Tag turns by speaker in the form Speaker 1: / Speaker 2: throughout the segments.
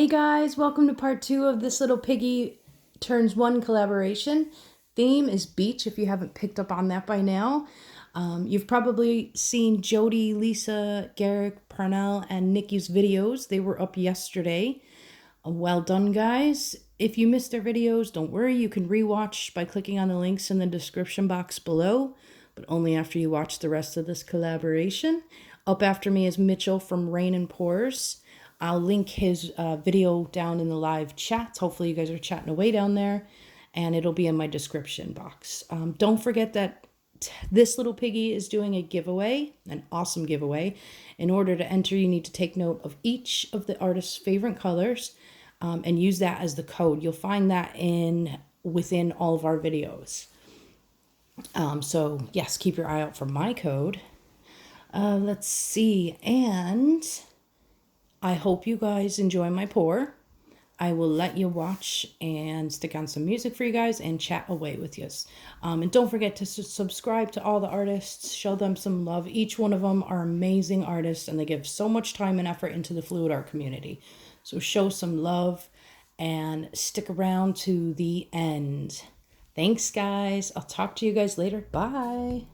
Speaker 1: guys, welcome to part 2 of This Little Piggy Turns 1 collaboration. Theme is beach, if you haven't picked up on that by now. You've probably seen Jody, Lisa, Garrick, Parnell, and Nikki's videos. They were up yesterday. Well done, guys. If you missed their videos, don't worry. You can rewatch by clicking on the links in the description box below, but only after you watch the rest of this collaboration. Up after me is Mitchell from Rain and Pours. I'll link his video down in the live chat. Hopefully you guys are chatting away down there, and it'll be in my description box. Don't forget that This Little Piggy is doing a giveaway, an awesome giveaway. In order to enter, you need to take note of each of the artist's favorite colors and use that as the code. You'll find that within all of our videos. So yes, keep your eye out for my code. Let's see, and I hope you guys enjoy my pour. I will let you watch and stick on some music for you guys and chat away with you. And don't forget to subscribe to all the artists. Show them some love. Each one of them are amazing artists, and they give so much time and effort into the fluid art community. So show some love and stick around to the end. Thanks, guys. I'll talk to you guys later. Bye.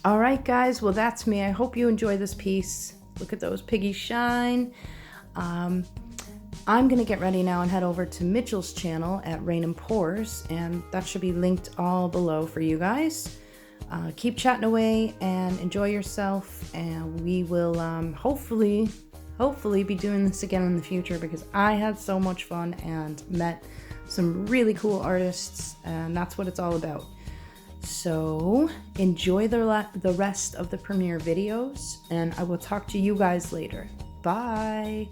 Speaker 1: All right, guys, well, that's me. I hope you enjoy this piece. Look at those piggies shine. I'm gonna get ready now and head over to Mitchell's channel at Rain and Pours, and that should be linked all below for you guys. Keep chatting away and enjoy yourself, and we will hopefully be doing this again in the future, because I had so much fun and met some really cool artists, and that's what it's all about. So enjoy the rest of the premiere videos, and I will talk to you guys later. Bye.